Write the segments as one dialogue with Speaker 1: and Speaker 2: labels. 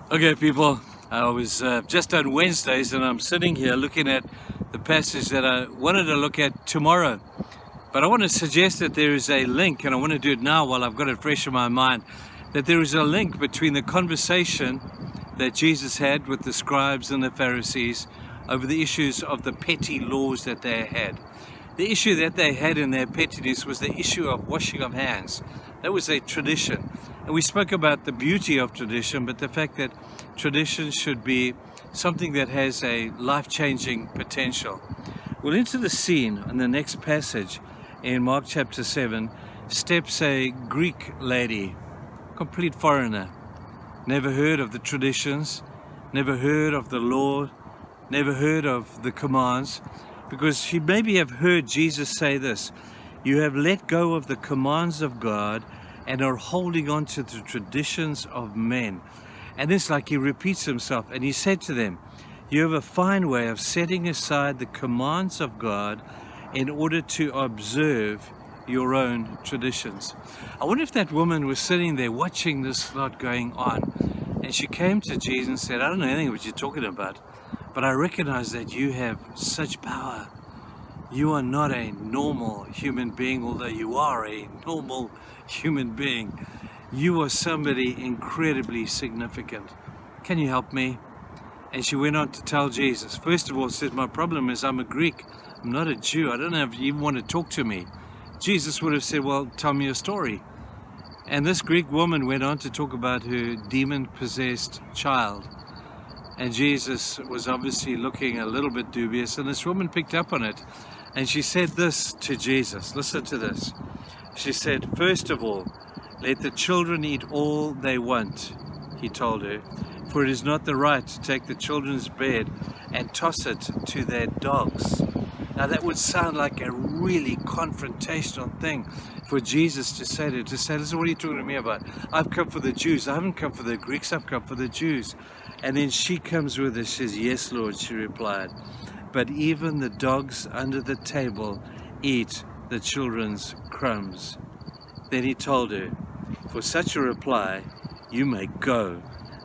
Speaker 1: Okay, people, I was just on Wednesdays and I'm sitting here looking at the passage that I wanted to look at tomorrow. But I want to suggest that there is a link, and I want to do it now while I've got it fresh in my mind, that there is a link between the conversation that Jesus had with the scribes and the Pharisees over the issues of the petty laws that they had. The issue that they had in their pettiness was the issue of washing of hands. That was a tradition. And we spoke about the beauty of tradition, but the fact that tradition should be something that has a life-changing potential. Well, into the scene in the next passage in Mark chapter 7 steps a Greek lady, complete foreigner, never heard of the traditions, never heard of the law, never heard of the commands, because she maybe have heard Jesus say this: you have let go of the commands of God and are holding on to the traditions of men. And it's like he repeats himself, and he said to them, you have a fine way of setting aside the commands of God in order to observe your own traditions. I wonder if that woman was sitting there watching this lot going on, and she came to Jesus and said, I don't know anything what you're talking about, but I recognize that you have such power. You are not a normal human being, although you are a normal human being. You are somebody incredibly significant. Can you help me? And she went on to tell Jesus. First of all, said, my problem is I'm a Greek. I'm not a Jew. I don't know if you even want to talk to me. Jesus would have said, well, tell me a story. And this Greek woman went on to talk about her demon-possessed child. And Jesus was obviously looking a little bit dubious, and this woman picked up on it. And she said this to Jesus. Listen to this. She said, first of all, let the children eat all they want, he told her, for it is not the right to take the children's bread and toss it to their dogs. Now that would sound like a really confrontational thing for Jesus to say to her, to say, listen, what are you talking to me about? I've come for the Jews. I haven't come for the Greeks. I've come for the Jews. And then she comes with it. She says, yes, Lord, she replied. But even the dogs under the table eat the children's crumbs. Then he told her, for such a reply, you may go.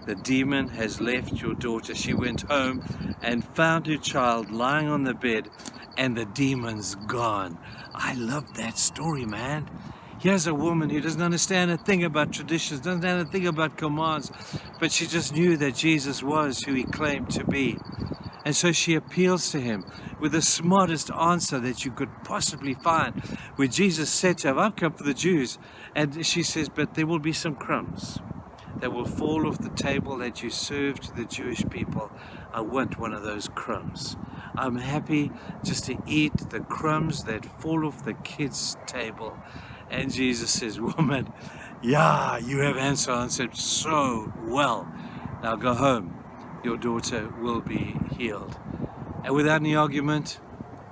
Speaker 1: The demon has left your daughter. She went home and found her child lying on the bed, and the demon's gone. I love that story, man. Here's a woman who doesn't understand a thing about traditions, doesn't understand a thing about commands, but she just knew that Jesus was who he claimed to be. And so she appeals to him with the smartest answer that you could possibly find, where Jesus said to her, I've come for the Jews. And she says, but there will be some crumbs that will fall off the table that you serve to the Jewish people. I want one of those crumbs. I'm happy just to eat the crumbs that fall off the kids' table. And Jesus says, woman, yeah, you have answered so well. Now go home. Your daughter will be healed. And without any argument,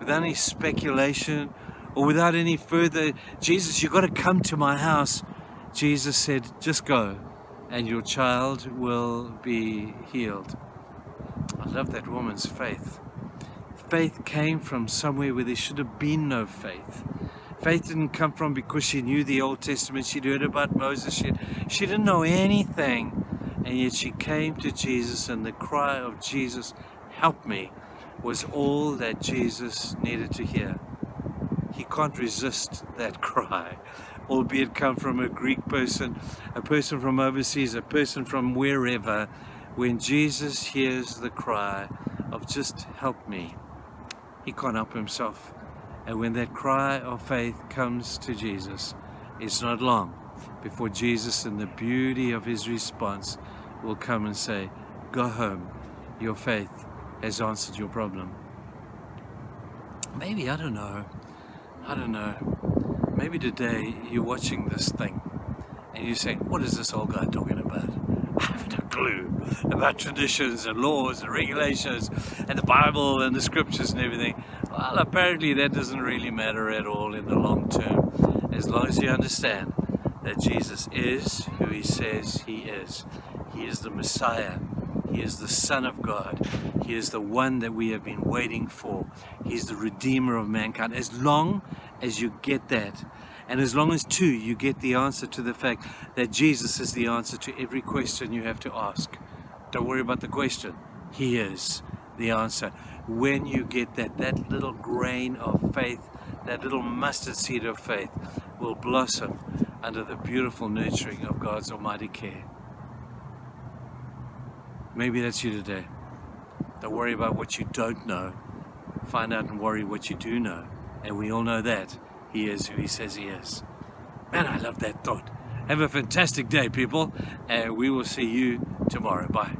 Speaker 1: without any speculation, or without any further, Jesus, you've got to come to my house. Jesus said, just go, and your child will be healed. I love that woman's faith. Faith came from somewhere where there should have been no faith. Faith didn't come from because she knew the Old Testament. She'd heard about Moses. She didn't know anything. And yet she came to Jesus, and the cry of Jesus, help me, was all that Jesus needed to hear. He can't resist that cry, albeit come from a Greek person, a person from overseas, a person from wherever. When Jesus hears the cry of just help me, he can't help himself. And when that cry of faith comes to Jesus, it's not long before Jesus, in the beauty of his response, will come and say, go home, your faith has answered your problem. Maybe, I don't know, maybe today you're watching this thing and you're saying, what is this old guy talking about? I have no clue about traditions and laws and regulations and the Bible and the scriptures and everything. Well, apparently that doesn't really matter at all in the long term, as long as you understand that Jesus is who he says he is. He is the Messiah. He is the Son of God. He is the one that we have been waiting for. He is the Redeemer of mankind. As long as you get that, and as long as too you get the answer to the fact that Jesus is the answer to every question you have to ask, Don't worry about the question. He is the answer. When you get that little grain of faith, that little mustard seed of faith will blossom under the beautiful nurturing of God's almighty care. Maybe that's you today. Don't worry about what you don't know. Find out and worry what you do know. And we all know that He is who He says He is. Man, I love that thought. Have a fantastic day, people. And we will see you tomorrow. Bye.